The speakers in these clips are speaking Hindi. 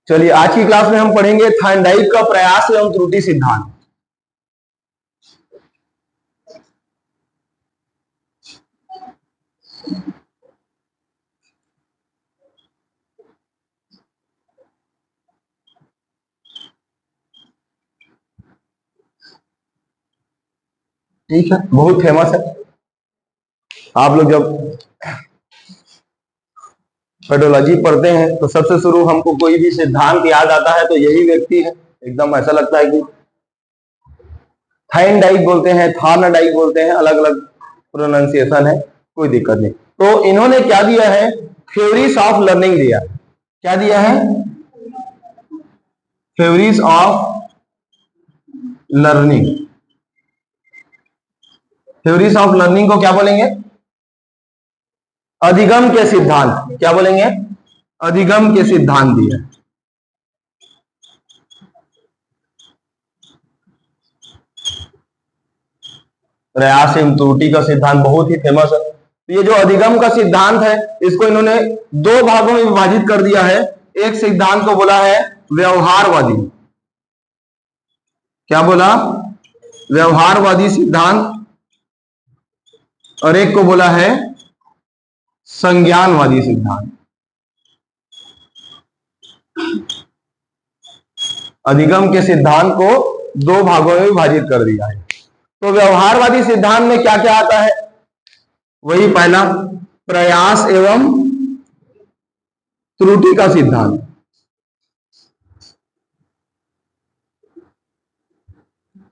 चलिए आज की क्लास में हम पढ़ेंगे थाइंडाइक का प्रयास एवं त्रुटि सिद्धांत। ठीक है, बहुत फेमस है। आप लोग जब पेडोलॉजी पढ़ते हैं तो सबसे शुरू हमको कोई भी सिद्धांत याद आता है तो यही व्यक्ति है। एकदम ऐसा लगता है कि थाइंडाइक बोलते हैं, थार्नडाइक बोलते हैं, अलग अलग प्रोनाउंसिएशन है, कोई दिक्कत नहीं। तो इन्होंने क्या दिया है, थ्योरीज ऑफ लर्निंग दिया। क्या दिया है? Theories of learning. Theories of learning को क्या बोलेंगे? अधिगम के सिद्धांत। क्या बोलेंगे? अधिगम के सिद्धांत दिए। प्रयास एवं त्रुटि का सिद्धांत बहुत ही फेमस है। तो ये जो अधिगम का सिद्धांत है इसको इन्होंने दो भागों में विभाजित कर दिया है। एक सिद्धांत को बोला है व्यवहारवादी। क्या बोला? व्यवहारवादी सिद्धांत। और एक को बोला है संज्ञानवादी सिद्धांत। अधिगम के सिद्धांत को दो भागों में विभाजित कर दिया है। तो व्यवहारवादी सिद्धांत में क्या क्या आता है? वही पहला, प्रयास एवं त्रुटि का सिद्धांत।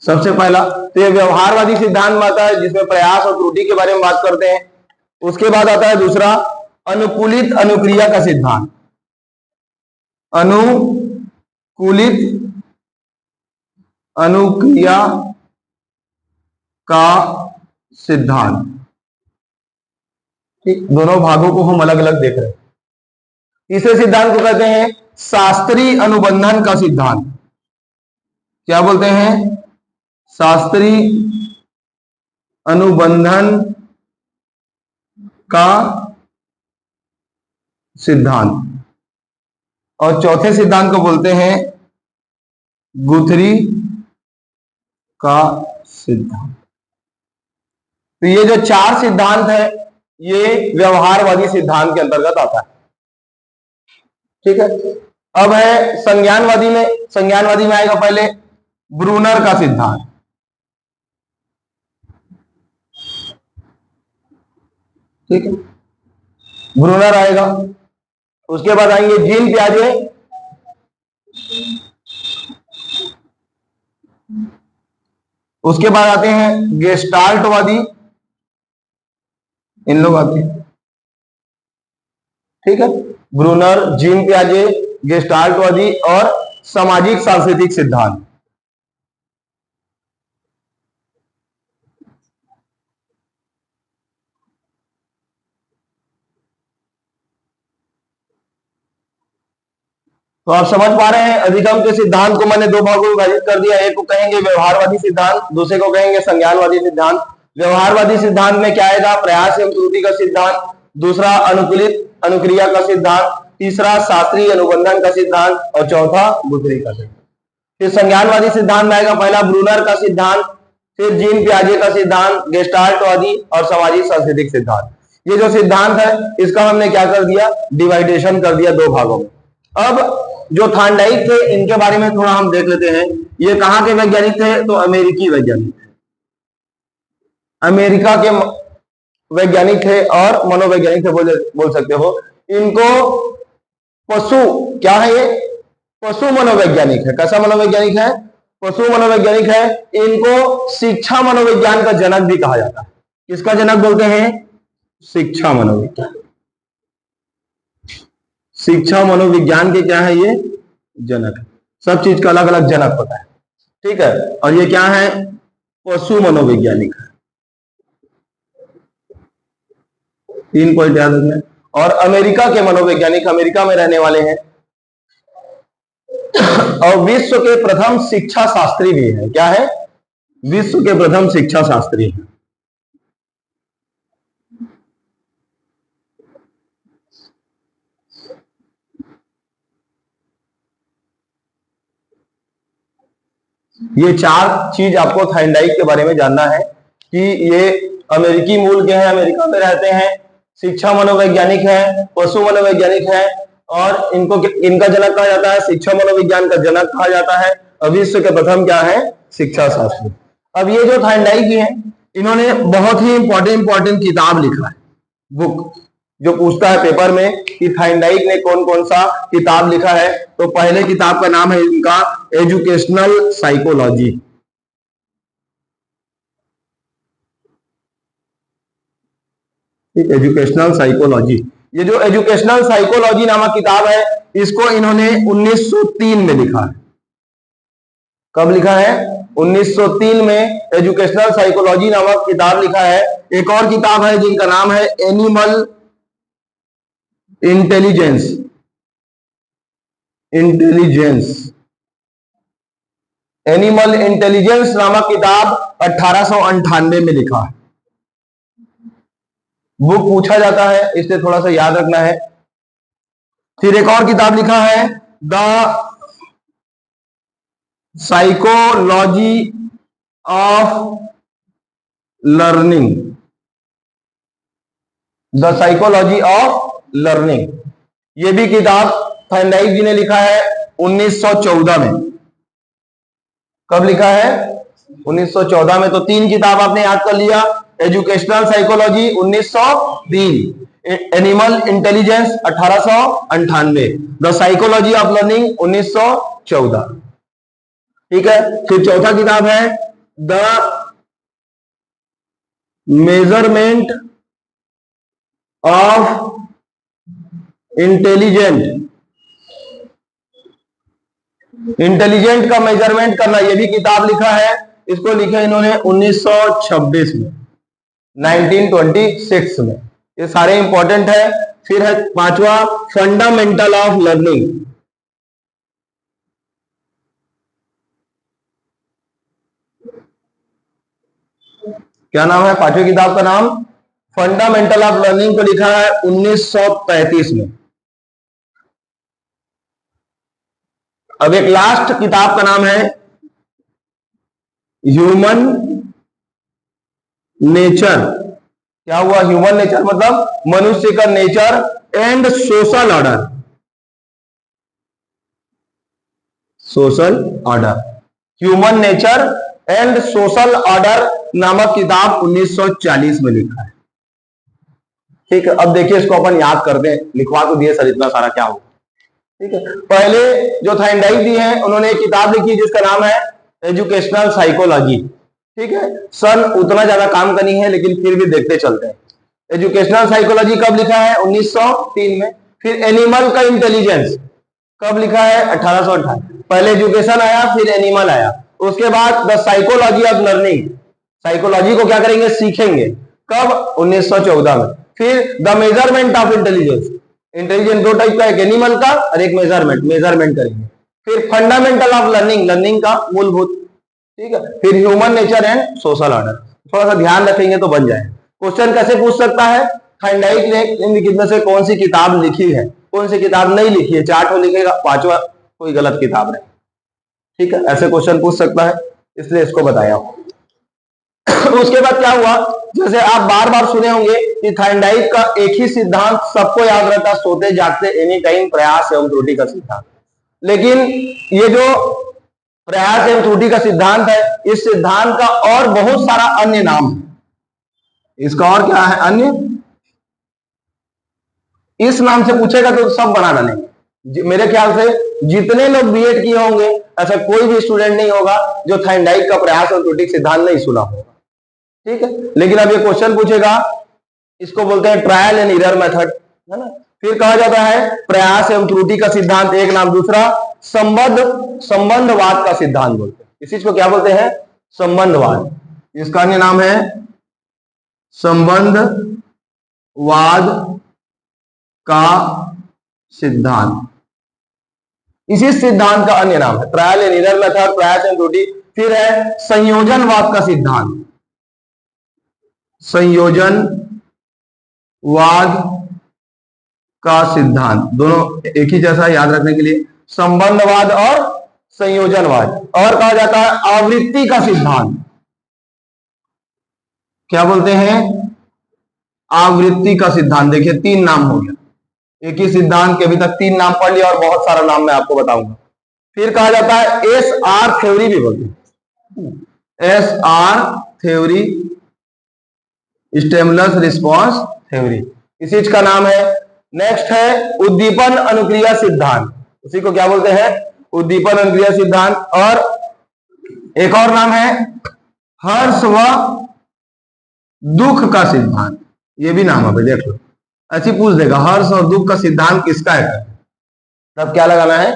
सबसे पहला तो ये व्यवहारवादी सिद्धांत में आता है जिसमें प्रयास और त्रुटि के बारे में बात करते हैं। उसके बाद आता है दूसरा, अनुकूलित अनुक्रिया का सिद्धांत। अनुकूलित अनुक्रिया का सिद्धांत। ठीक, दोनों भागों को हम अलग अलग देख रहे हैं। तीसरे सिद्धांत को कहते हैं शास्त्रीय अनुबंधन का सिद्धांत। क्या बोलते हैं? शास्त्रीय अनुबंधन का सिद्धांत। और चौथे सिद्धांत को बोलते हैं गुथरी का सिद्धांत। तो ये जो चार सिद्धांत है ये व्यवहारवादी सिद्धांत के अंतर्गत आता है। ठीक है, अब है संज्ञानवादी में। संज्ञानवादी में आएगा पहले ब्रूनर का सिद्धांत। ठीक है, ब्रूनर आएगा। उसके बाद आएंगे जीन पियाजे। उसके बाद आते हैं गेस्टाल्टवादी। इन लोग आते हैं। ठीक है, ब्रूनर, जीन पियाजे, गेस्टाल्टवादी और सामाजिक सांस्कृतिक सिद्धांत। तो आप समझ पा रहे हैं अधिगम के सिद्धांत को मैंने दो भागों में विभाजित कर दिया। एक को कहेंगे व्यवहारवादी सिद्धांत, दूसरे को कहेंगे संज्ञानवादी सिद्धांत। व्यवहारवादी सिद्धांत में क्या आएगा? प्रयास एवं त्रुटि का सिद्धांत। दूसरा अनुकूलित अनुक्रिया का सिद्धांत। तीसरा शास्त्रीय अनुबंधन का सिद्धांत और चौथा गुथरी का सिद्धांत। फिर संज्ञानवादी सिद्धांत में आएगा पहला ब्रूनर का सिद्धांत, फिर जीन पियाजे का सिद्धांत, गेस्टाल्टवादी और सामाजिक सांस्कृतिक सिद्धांत। ये जो सिद्धांत है इसका हमने क्या कर दिया? डिवाइडेशन कर दिया दो भागों में। अब जो थार्नडाइक थे इनके बारे में थोड़ा हम देख लेते हैं। ये कहां के वैज्ञानिक थे? तो अमेरिकी वैज्ञानिक थे। अमेरिका के वैज्ञानिक थे और मनोवैज्ञानिक थे बोल सकते हो इनको। पशु क्या है? ये पशु मनोवैज्ञानिक है। कैसा मनोवैज्ञानिक है? पशु मनोवैज्ञानिक है। इनको शिक्षा मनोविज्ञान का जनक भी कहा जाता है। किसका जनक बोलते हैं? शिक्षा मनोविज्ञान। शिक्षा मनोविज्ञान के क्या है? ये जनक है। सब चीज का अलग अलग जनक होता है। ठीक है, और ये क्या है? पशु मनोवैज्ञानिक है। 3 पॉइंट याद रखना। और अमेरिका के मनोवैज्ञानिक अमेरिका में रहने वाले हैं और विश्व के प्रथम शिक्षा शास्त्री भी है। क्या है? विश्व के प्रथम शिक्षा शास्त्री है। ये चार चीज आपको थाइंडाइक के बारे में जानना है कि ये अमेरिकी मूल के हैं, अमेरिका में रहते हैं, शिक्षा मनोवैज्ञानिक है, पशु मनोवैज्ञानिक है, और इनका जनक कहा जाता है, शिक्षा मनोविज्ञान का जनक कहा जाता है, और विश्व के प्रथम क्या है, शिक्षा शास्त्री। अब ये जो थाइंडाइक हैं, इन्होंने बहुत ही इंपॉर्टेंट किताब लिखा है, बुक, जो पूछता है पेपर में कि थाइंडाइक ने कौन कौन सा किताब लिखा है। तो पहले किताब का नाम है इनका एजुकेशनल साइकोलॉजी। एजुकेशनल साइकोलॉजी, ये जो एजुकेशनल साइकोलॉजी नामक किताब है, इसको इन्होंने 1903 में लिखा है। कब लिखा है? 1903 में एजुकेशनल साइकोलॉजी नामक किताब लिखा है। एक और किताब है जिनका नाम है एनिमल इंटेलिजेंस एनिमल इंटेलिजेंस नामक किताब 1898 में लिखा है। बुक पूछा जाता है, इसलिए थोड़ा सा याद रखना है। फिर एक और किताब लिखा है the psychology of learning, the psychology of learning. ये भी किताब थाइंडाइक जी ने लिखा है 1914 में। कब लिखा है? 1914 में। तो तीन किताब आपने याद कर लिया, educational psychology 1903, animal intelligence 1898, the psychology of learning 1914। ठीक है। फिर चौथा किताब है द मेजरमेंट ऑफ इंटेलिजेंट का मेजरमेंट करना, यह भी किताब लिखा है। इसको लिखा इन्होंने 1926 में, 1926 में। ये सारे इंपॉर्टेंट है। फिर है पांचवा फंडामेंटल ऑफ लर्निंग। क्या नाम है पांचवी किताब का नाम? फंडामेंटल ऑफ लर्निंग को लिखा है 1935 में। अब एक लास्ट किताब का नाम है ह्यूमन नेचर। क्या हुआ? ह्यूमन नेचर मतलब मनुष्य का nature and social order, human nature and social order नामक किताब 1940 में लिखा है। ठीक है। अब देखिए, इसको अपन याद करते हैं, लिखवा तो दिए सर, इतना सारा क्या होगा। ठीक है। पहले जो थाइंडाइक जी हैं, उन्होंने एक किताब लिखी जिसका नाम है एजुकेशनल साइकोलॉजी। ठीक है। सन उतना ज्यादा काम करनी है, लेकिन फिर भी देखते चलते हैं। एजुकेशनल साइकोलॉजी कब लिखा है? 1903 में। फिर एनिमल का इंटेलिजेंस कब लिखा है? 1858। पहले एजुकेशन आया, फिर एनिमल आया। उसके बाद the psychology of learning, psychology को क्या करेंगे? सीखेंगे। कब? 1914 में। फिर the measurement of intelligence, intelligence दो टाइप का, एक एनिमल का और एक मेजरमेंट करेंगे। फिर फंडामेंटल ऑफ लर्निंग, लर्निंग का मूलभूत। ठीक है। फिर human nature and social order. थोड़ा सा ध्यान रखेंगे तो बन जाए। क्वेश्चन कैसे पूछ सकता है? थाइंडाइक ने इनमें से कौन सी किताब लिखी है, कौन सी किताब नहीं लिखी है, चार ठो लिखेगा, पांचवा कोई गलत किताब नहीं। ठीक है। ऐसे क्वेश्चन पूछ सकता है, इसलिए इसको बताया। उसके बाद क्या हुआ? जैसे आप बार बार सुने होंगे कि थाइंडाइक का एक ही सिद्धांत सबको याद रहता, सोते जागते एनी टाइम प्रयास एवं त्रुटि का सिद्धांत। लेकिन ये जो प्रयास एवं त्रुटि का सिद्धांत है, इस सिद्धांत का और बहुत सारा अन्य नाम है। इसका और क्या है? अन्य। इस नाम से पूछेगा तो सब बना डालेंगे। मेरे ख्याल से जितने लोग बीएड किए होंगे, ऐसा कोई भी स्टूडेंट नहीं होगा जो थाइंडाइक का प्रयास एवं त्रुटि सिद्धांत नहीं सुना होगा। ठीक है। लेकिन अब ये क्वेश्चन पूछेगा, इसको बोलते हैं ट्रायल एंड एरर मेथड, है ना। फिर कहा जाता है प्रयास एवं त्रुटि का सिद्धांत एक नाम, दूसरा संबंधवाद का सिद्धांत बोलते हैं। इस चीज को क्या बोलते हैं? संबंधवाद। इसका अन्य नाम है संबंधवाद का सिद्धांत। इसी सिद्धांत का अन्य नाम है ट्रायल एंड एरर मेथड, प्रयास एवं त्रुटि। फिर है संयोजनवाद का सिद्धांत, संयोजनवाद का सिद्धांत। दोनों एक ही जैसा याद रखने के लिए, संबंधवाद और संयोजनवाद, और कहा जाता है आवृत्ति का सिद्धांत। क्या बोलते हैं? आवृत्ति का सिद्धांत। देखिए 3 नाम हो गया, एक ही सिद्धांत के अभी तक 3 नाम पढ़ लिया और बहुत सारा नाम मैं आपको बताऊंगा। फिर कहा जाता है एस आर थ्योरी भी बोलते हैं, S R theory, stimulus response theory, इस चीज का नाम है। नेक्स्ट है उद्दीपन अनुक्रिया सिद्धांत, उसी को क्या बोलते हैं? उद्दीपन अनुक्रिया सिद्धांत। और एक और नाम है हर्ष व दुख का सिद्धांत, ये भी नाम है, देख लो, ऐसी पूछ देगा हर्ष और दुख का सिद्धांत किसका है, तब क्या लगाना है?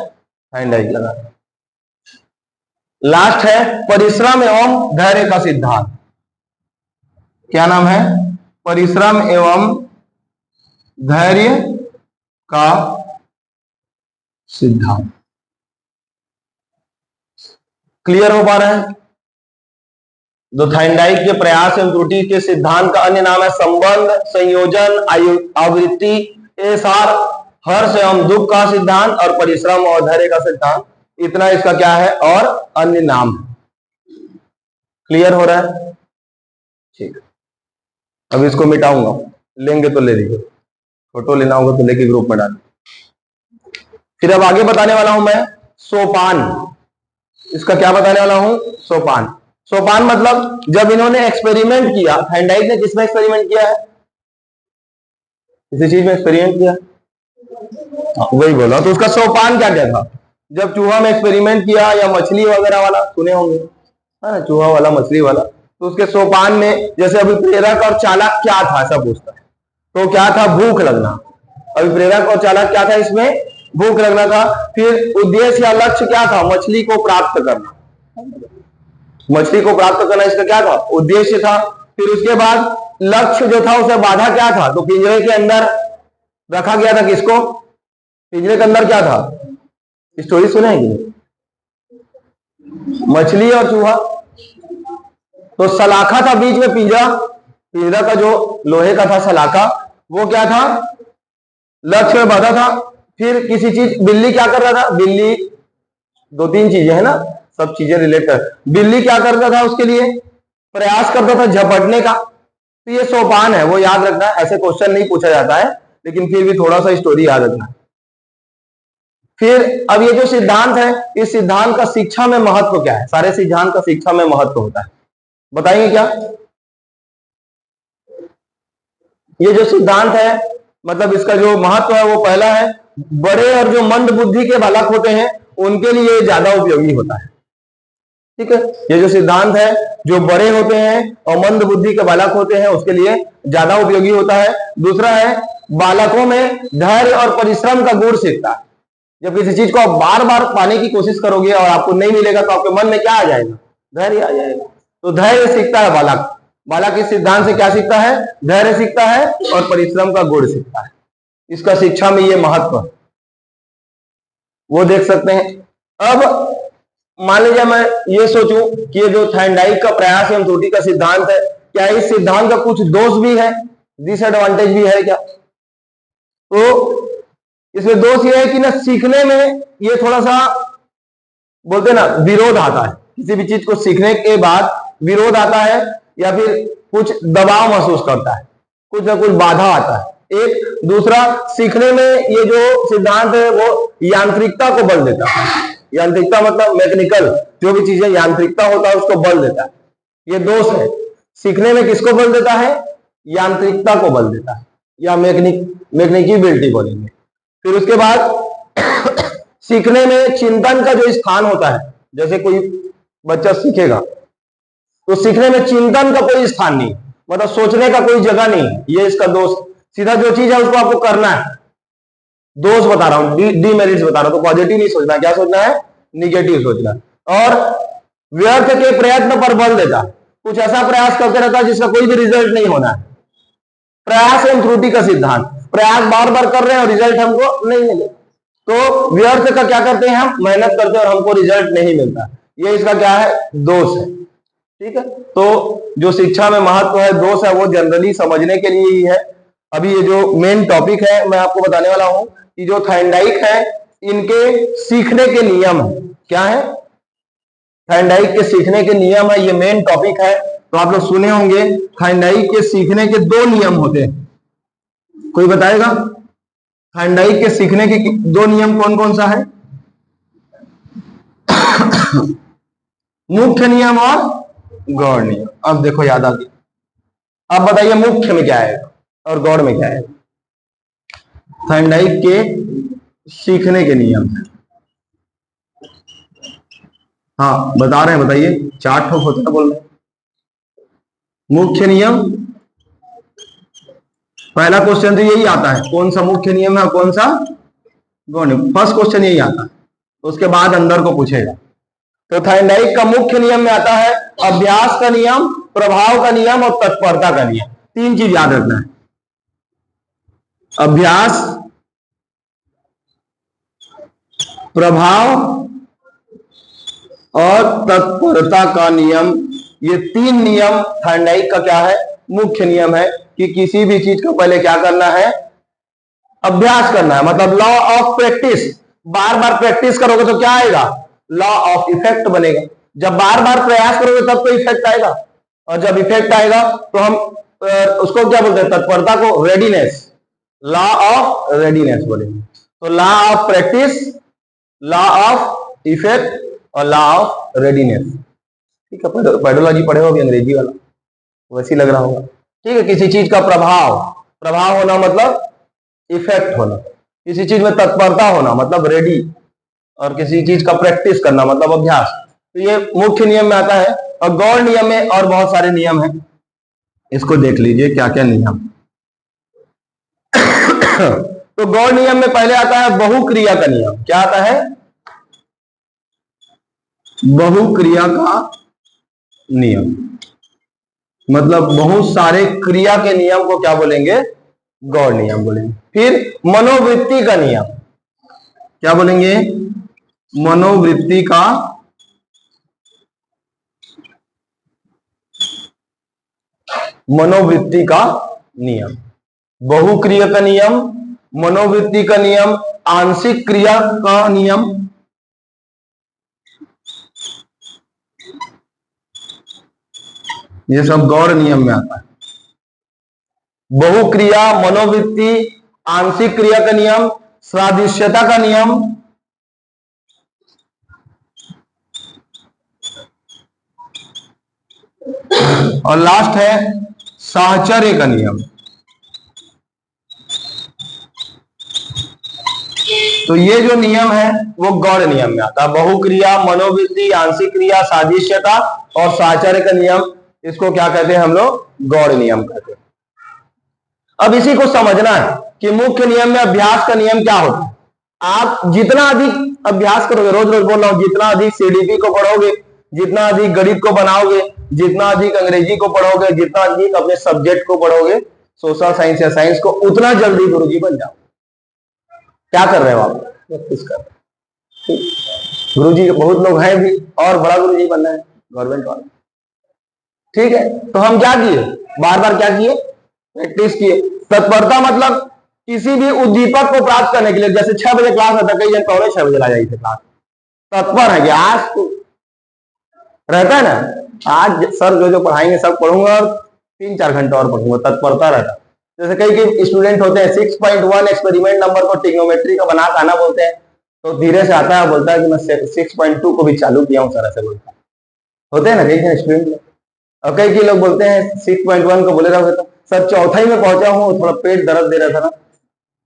हाइंडाइक लगाना है। लास्ट है परिश्रम एवं धैर्य का सिद्धांत। क्या नाम है? परिश्रम एवं धैर्य का सिद्धांत। क्लियर हो पा रहा है? दो थाइंडाइक के प्रयास एवं त्रुटि के सिद्धांत का अन्य नाम है संबंध, संयोजन, आवृत्ति, एसार, हर्ष एवं दुख का सिद्धांत और परिश्रम और धैर्य का सिद्धांत। इतना इसका क्या है और अन्य नाम है। क्लियर हो रहा है? ठीक है, अब इसको मिटाऊंगा, लेंगे तो ले लीजिए, फोटो लेना होगा तो लेके ग्रुप में डाल। फिर अब आगे बताने वाला हूं मैं सोपान। इसका क्या बताने वाला हूं? सोपान। सोपान मतलब जब इन्होंने एक्सपेरिमेंट किया, थाइंडाइक ने किसमें एक्सपेरिमेंट किया है? किसी चीज में एक्सपेरिमेंट किया, वही बोला। तो उसका सोपान क्या क्या था? जब चूहा में एक्सपेरिमेंट किया या मछली वगैरह वाला, सुने होंगे, है ना, चूहा वाला, मछली वाला, तो उसके सोपान में जैसे अभिप्रेरक और चालक क्या था, ऐसा पूछता है। तो क्या था? भूख लगना। अभिप्रेरक और चालक क्या था इसमें? भूख लगना था। फिर उद्देश्य या लक्ष्य क्या था? मछली को प्राप्त करना। मछली को प्राप्त करना इसका क्या था? उद्देश्य था। फिर उसके बाद लक्ष्य जो था उसे बाधा क्या था? तो पिंजरे के अंदर रखा गया था किसको? पिंजरे के अंदर क्या था? स्टोरी सुनेंगे, मछली और चूहा। तो सलाखा था बीच में, पिंजरा, पिंजरा का जो लोहे का था सलाखा, वो क्या था? लक्ष्य में बाधा था। फिर किसी चीज, बिल्ली क्या कर रहा था? बिल्ली, 2-3 चीजें है ना, सब चीजें रिलेट कर। बिल्ली क्या करता था? उसके लिए प्रयास करता था झपटने का। तो ये सोपान है, वो याद रखना। ऐसे क्वेश्चन नहीं पूछा जाता है, लेकिन फिर भी थोड़ा सा स्टोरी याद रखना। फिर अब ये जो सिद्धांत है, इस सिद्धांत का शिक्षा में महत्व क्या है? सारे सिद्धांत का शिक्षा में महत्व होता है, बताएंगे क्या? ये जो सिद्धांत है, मतलब इसका जो महत्व है, वो पहला है बड़े और जो मंद बुद्धि के बालक होते हैं उनके लिए ज्यादा उपयोगी होता है। ठीक है, ये जो सिद्धांत है, जो बड़े होते हैं और मंद बुद्धि के बालक होते हैं उसके लिए ज्यादा उपयोगी होता है। दूसरा है बालकों में धैर्य और परिश्रम का गुण सीखता है। जब किसी चीज को आप बार बार पाने की कोशिश करोगे और आपको नहीं मिलेगा तो आपके मन में क्या आ जाएगा? धैर्य आ जाएगा। तो धैर्य सीखता है बालक। बालक इस सिद्धांत से क्या सीखता है? धैर्य सीखता है और परिश्रम का गुण सीखता है। इसका शिक्षा में ये महत्व, वो देख सकते हैं। अब मान लीजिए मैं ये सोचूं कि ये जो थाइंडाइक का प्रयास एवं त्रुटि का सिद्धांत है, क्या इस सिद्धांत का कुछ दोष भी है, डिसएडवांटेज भी है क्या? तो इसमें दोष ये है कि ना, सीखने में ये थोड़ा सा बोलते ना विरोध आता है। किसी भी चीज को सीखने के बाद विरोध आता है या फिर कुछ दबाव महसूस करता है, कुछ ना कुछ बाधा आता है। एक दूसरा, सीखने में ये जो सिद्धांत है वो यांत्रिकता को बल देता है। यांत्रिकता मतलब मैकेनिकल, जो भी चीजें यांत्रिकता होता है उसको बल देता है। ये दोष है। सीखने में किसको बल देता है? यांत्रिकता को बल देता है, या मैकेनिकलिटी बोलेंगे। फिर उसके बाद सीखने में चिंतन का जो स्थान होता है, जैसे कोई बच्चा सीखेगा तो सीखने में चिंतन का कोई स्थान नहीं, मतलब सोचने का कोई जगह नहीं। ये इसका दोष। सीधा जो चीज है उसको आपको करना है। दोष बता रहा हूं, डीमेरिट्स बता रहा हूं। तो पॉजिटिव नहीं सोचना, क्या सोचना है? निगेटिव सोचना। और व्यर्थ के प्रयत्न पर बल देता, कुछ ऐसा प्रयास करते रहता है जिसका कोई भी रिजल्ट नहीं होना है। प्रयास एवं त्रुटि का सिद्धांत, प्रयास बार बार कर रहे हैं और रिजल्ट हमको नहीं मिले, तो व्यर्थ का क्या करते हैं? हम मेहनत करते हैं और हमको रिजल्ट नहीं मिलता। ये इसका क्या है? दोष है। ठीक है, तो जो शिक्षा में महत्व है, दोष है, वो जनरली समझने के लिए ही है। अभी ये जो मेन टॉपिक है मैं आपको बताने वाला हूं कि जो थाइंडाइक है, इनके सीखने के नियम है। क्या है? थाइंडाइक के सीखने के नियम है, ये मेन टॉपिक है। तो आप लोग सुने होंगे थाइंडाइक के सीखने के 2 नियम होते हैं। कोई बताएगा थाइंडाइक के सीखने के 2 नियम कौन कौन सा है? मुख्य नियम और गौड़ नियम। अब देखो याद आ गया। अब बताइए मुख्य में क्या है और गौड़ में क्या है? थाइंडाइक के सीखने के नियम है। हाँ बता रहे हैं, बताइए। 4 ठोक होता है बोल रहे। मुख्य नियम, पहला क्वेश्चन तो यही आता है, कौन सा मुख्य नियम है और कौन सा गौड़ नियम। फर्स्ट क्वेश्चन यही आता है, उसके बाद अंदर को पूछेगा। तो थाइंडाइक का मुख्य नियम में आता है अभ्यास का नियम, प्रभाव का नियम और तत्परता का नियम। 3 चीज याद रखना है, अभ्यास, प्रभाव और तत्परता का नियम। ये 3 नियम थाइंडाइक का क्या है? मुख्य नियम है कि किसी भी चीज को पहले क्या करना है? अभ्यास करना है, मतलब law of practice. Bar bar practice करोगे तो क्या आएगा? लॉ ऑफ इफेक्ट बनेगा। जब बार बार प्रयास करोगे तब तो इफेक्ट आएगा, और जब इफेक्ट आएगा तो हम उसको क्या बोलते हैं? तत्परता को रेडीनेस, लॉ ऑफ रेडीनेस बोलेंगे। तो law of practice, law of effect और लॉ ऑफ रेडीनेस। ठीक है, पेडोलॉजी पढ़े हो अभी, अंग्रेजी वाला, वैसे लग रहा होगा। ठीक है, किसी चीज का प्रभाव होना मतलब इफेक्ट होना, किसी चीज में तत्परता होना मतलब रेडी, और किसी चीज का प्रैक्टिस करना मतलब अभ्यास। तो ये मुख्य नियम में आता है। और गौड़ नियम में और बहुत सारे नियम हैं, इसको देख लीजिए क्या क्या नियम। तो गौड़ नियम में पहले आता है बहुक्रिया का नियम। क्या आता है? बहुक्रिया का नियम, मतलब बहुत सारे क्रिया के नियम को क्या बोलेंगे? गौड़ नियम बोलेंगे। फिर मनोवृत्ति का नियम, क्या बोलेंगे? मनोवृत्ति का नियम। बहुक्रिया का नियम, मनोवृत्ति का नियम, आंशिक क्रिया का नियम, ये सब गौड़ नियम में आता है। बहुक्रिया, मनोवृत्ति, आंशिक क्रिया का नियम, सादृश्यता का नियम, और लास्ट है साहचर्य का नियम। तो ये जो नियम है वो गौड़ नियम में आता है। बहुक्रिया, मनोवृत्ति, आंशिक क्रिया, सादृश्यता और साहचर्य का नियम, इसको क्या कहते हैं हम लोग? गौड़ नियम कहते हैं। अब इसी को समझना है कि मुख्य नियम में अभ्यास का नियम क्या होता है। आप जितना अधिक अभ्यास करोगे, रोज रोज बोल रहा हूं, जितना अधिक सीडीपी को पढ़ोगे, जितना अधिक गणित को बनाओगे, जितना अधिक अंग्रेजी को पढ़ोगे, जितना अधिक अपने सब्जेक्ट को पढ़ोगे, सोशल साइंस या साइंस को, उतना जल्दी गुरुजी बन जाओ। क्या कर रहे हो आप? प्रैक्टिस कर रहे हो। गुरुजी बहुत लोग हैं भी, और बड़ा गुरुजी बनना है गवर्नमेंट वाला। ठीक है, तो हम क्या किए? बार बार क्या किए? प्रैक्टिस किए। तत्परता मतलब किसी भी उद्दीपक को प्राप्त करने के लिए, जैसे 6 बजे क्लास होता है, कई जन पौने 6 बजे ला जाइए क्लास, तत्पर है कि आज तो रहता है ना, आज सर जो पढ़ाएंगे सब पढ़ूंगा और 3-4 घंटा और पढ़ूंगा, तत्परता रहता है। जैसे कई स्टूडेंट होते हैं 6.1 एक्सपेरिमेंट नंबर को ट्रिग्नोमेट्री का बना के आना बोलते हैं, तो धीरे से आता है, बोलता है कि मैं 6.2 को भी चालू किया हूँ सर, ऐसे बोलता है। होते हैं ना कई स्टूडेंट। और कई लोग बोलते हैं 6.1 को बोले रहा सर चौथाई में पहुंचा हूँ, थोड़ा पेट दर्द दे रहा था ना,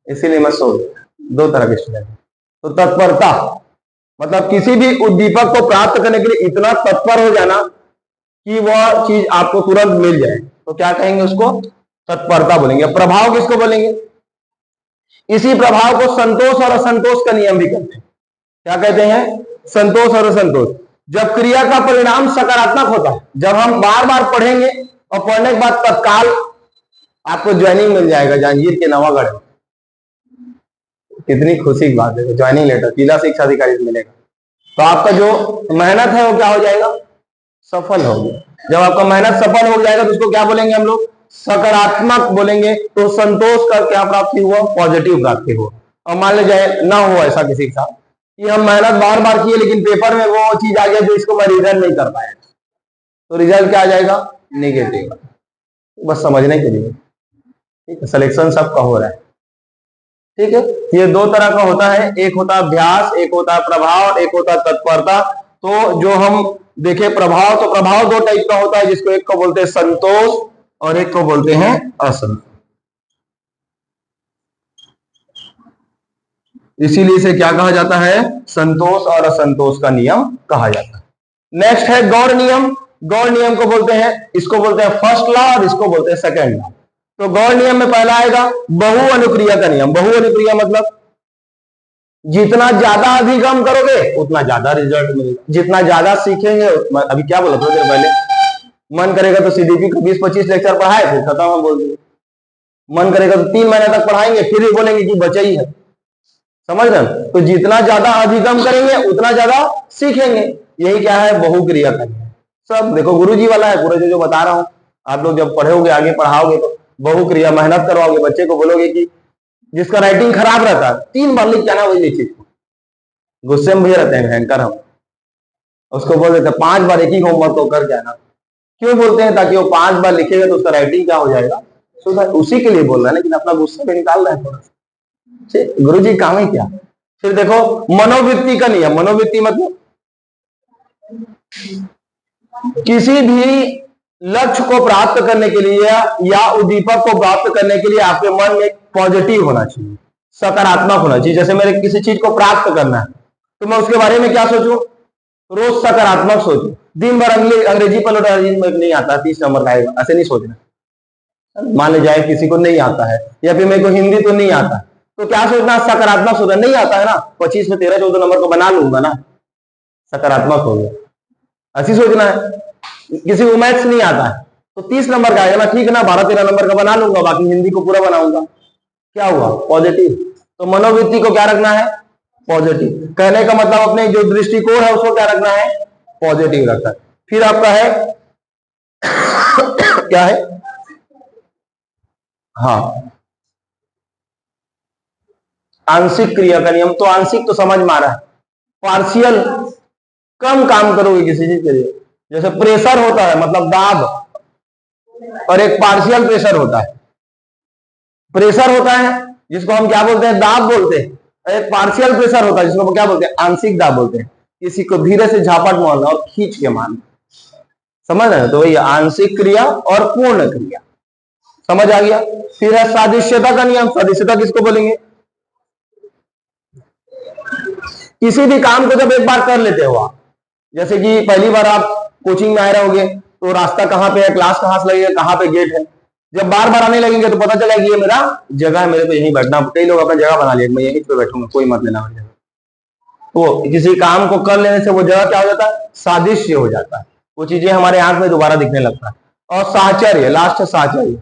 इसीलिए मैं सो गया। 2 तरह के स्टूडेंट। तो तत्परता मतलब किसी भी उद्दीपक को प्राप्त करने के लिए इतना तत्पर हो जाना कि वह चीज आपको तुरंत मिल जाए, तो क्या कहेंगे? उसको तत्परता बोलेंगे। प्रभाव किसको बोलेंगे? इसी प्रभाव को संतोष और असंतोष का नियम भी कहते हैं। क्या कहते हैं? संतोष और असंतोष। जब क्रिया का परिणाम सकारात्मक होता है, जब हम बार बार पढ़ेंगे और पढ़ने के बाद तत्काल आपको ज्वाइनिंग मिल जाएगा जांजगीर के नवागढ़ में, कितनी खुशी की बात है। ज्वाइनिंग लेटर जिला शिक्षा अधिकारी से मिलेगा, तो आपका जो मेहनत है वो क्या हो जाएगा? सफल हो गया। जब आपका मेहनत सफल हो जाएगा तो उसको क्या बोलेंगे हम लोग? सकारात्मक बोलेंगे। तो संतोष का क्या प्राप्ति हुआ? पॉजिटिव प्राप्ति हुआ। और मान लीजिए ना हो ऐसा किसी के साथ कि हम मेहनत बार बार किए लेकिन पेपर में वो चीज आ गया जो इसको मैं रिटर्न नहीं कर पाया, तो रिजल्ट क्या आ जाएगा? नेगेटिव। बस समझने के लिए, ठीक है, सिलेक्शन सबका हो रहा है, ठीक है। ये दो तरह का होता है, एक होता है अभ्यास, एक होता है प्रभाव, और एक होता है तत्परता। तो जो हम देखे प्रभाव, तो प्रभाव दो टाइप का होता है, जिसको एक को बोलते हैं संतोष और एक को बोलते हैं असंतोष। इसीलिए इसे क्या कहा जाता है? संतोष और असंतोष का नियम कहा जाता है। नेक्स्ट है गौड़ नियम। गौड़ नियम को बोलते हैं, इसको बोलते हैं फर्स्ट लॉ और इसको बोलते हैं सेकंड लॉ। तो गौड़ नियम में पहला आएगा बहु अनुक्रिया का नियम। बहु अनुक्रिया मतलब जितना ज्यादा अधिगम करोगे उतना ज्यादा रिजल्ट मिलेगा, जितना ज्यादा सीखेंगे। अभी क्या बोला थोड़ी देर पहले, मन करेगा तो सीडीपी को 20-25 लेक्चर पढ़ाए फिर खत्म, हम बोल दिए। मन करेगा तो 3 महीने तक पढ़ाएंगे फिर भी बोलेंगे कि बचा ही है। समझ रहे? तो जितना ज्यादा अधिगम करेंगे उतना ज्यादा सीखेंगे। यही क्या है? बहुक्रिया का नियम। सब देखो गुरुजी वाला है पूरा, जो बता रहा हूं। आप लोग जब पढ़ोगे आगे पढ़ाओगे तो बहुक्रिया मेहनत करवाओगे, बच्चे को बोलोगे कि जिसका राइटिंग खराब रहता है 3 बार लिख के आना, वही चीज गुस्से में भी रहते हैं भयंकर, हम उसको बोल देते 5 बार एक ही होमवर्क को करके आना। क्यों बोलते हैं? ताकि वो 5 बार लिखेगा तो उसका राइटिंग क्या हो जाएगा? सुधर। उसी के लिए बोल रहा है, लेकिन अपना गुस्सा भी निकाल रहा है थोड़ा सा। गुरु जी काम है क्या? फिर देखो मनोवृत्ति का नियम। मनोवृत्ति मतलब किसी भी लक्ष्य को प्राप्त करने के लिए या उद्दीपक को प्राप्त करने के लिए आपके मन में पॉजिटिव होना चाहिए, सकारात्मक होना चाहिए। जैसे मेरे किसी चीज को प्राप्त करना है तो मैं उसके बारे में क्या सोचूं? रोज सकारात्मक सोचूं। दिन भर अंग्रेजी पढ़ो, नहीं आता 30 नंबर का आएगा, ऐसे नहीं सोचना। मान ले जाए किसी को नहीं आता है, या फिर मेरे को हिंदी तो नहीं आता, तो क्या सोचना? सकारात्मक सोचना। नहीं आता है ना, 25 में 13-14 नंबर को बना लूंगा ना, सकारात्मक हो गया, ऐसी सोचना है। किसी को मैथ्स नहीं आता है तो 30 नंबर का आएगा ना, ठीक है ना, 12-13 नंबर का बना लूंगा, बाकी हिंदी को पूरा बनाऊंगा। क्या हुआ? पॉजिटिव। तो मनोवृत्ति को क्या रखना है? पॉजिटिव। कहने का मतलब अपने जो दृष्टिकोण है उसको क्या रखना है? पॉजिटिव रखना है। फिर आपका है क्या है? हाँ, आंशिक क्रिया का नियम। तो आंशिक तो समझ में आ रहा है, पार्शियल, कम काम करोगे किसी चीज के लिए। जैसे प्रेशर होता है मतलब दाब, और एक पार्शियल प्रेशर होता है। प्रेशर होता है जिसको हम क्या बोलते हैं? दाब बोलते हैं। एक पार्शियल प्रेशर होता है जिसको क्या बोलते हैं? आंशिक दाब बोलते हैं। किसी को धीरे से झापट मारना और खींच के मारना, समझ रहे? तो वही आंशिक क्रिया और पूर्ण क्रिया, समझ आ गया? फिर है सादृश्यता का नियम। सादृश्यता किसको बोलेंगे? किसी भी काम को जब एक बार कर लेते हो आप, जैसे कि पहली बार आप कोचिंग में आए रहोगे तो रास्ता कहाँ पे है, क्लास कहाँ से लगेगा, कहाँ पे गेट है। जब बार बार आने लगेंगे तो पता चला कि ये मेरा जगह है, मेरे को यहीं बैठना। कई लोग अपना जगह बना लिया, मैं यहीं पे बैठूंगा, कोई मत लेना मुझे। तो किसी काम को कर लेने से वो जगह क्या हो जाता है? सादृश्य हो जाता है, वो चीजें हमारे आंख में दोबारा दिखने लगता है। और साहचर्य, लास्ट है साहचर्य।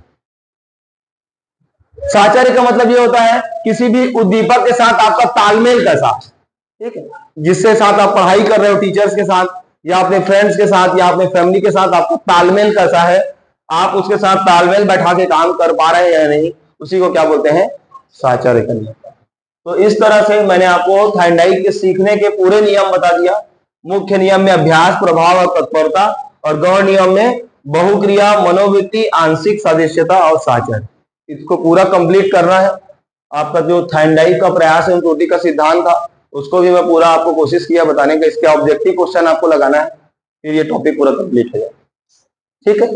साहचर्य का मतलब ये होता है किसी भी उद्दीपक के साथ आपका तालमेल कैसा, ठीक है, जिसके साथ आप पढ़ाई कर रहे हो, टीचर्स के साथ या अपने फ्रेंड्स के साथ या अपने फैमिली के साथ आपका तालमेल कैसा है, आप उसके साथ तालमेल बैठा के काम कर पा रहे हैं या नहीं, उसी को क्या बोलते हैं? साहचर्य का नियम। तो इस तरह से मैंने आपको थाइंडाइट के सीखने के पूरे नियम बता दिया। मुख्य नियम में अभ्यास, प्रभाव और तत्परता, और गौण नियम में बहुक्रिया, मनोवृत्ति, आंशिक सादृश्यता और साहचर्य। इसको पूरा कंप्लीट करना है। आपका जो थाइंडाइट का प्रयास है, त्रुटि का सिद्धांत था, उसको भी मैं पूरा आपको कोशिश किया बताने का। इसके ऑब्जेक्टिव क्वेश्चन आपको लगाना है, फिर ये टॉपिक पूरा कंप्लीट हो जाए, ठीक है।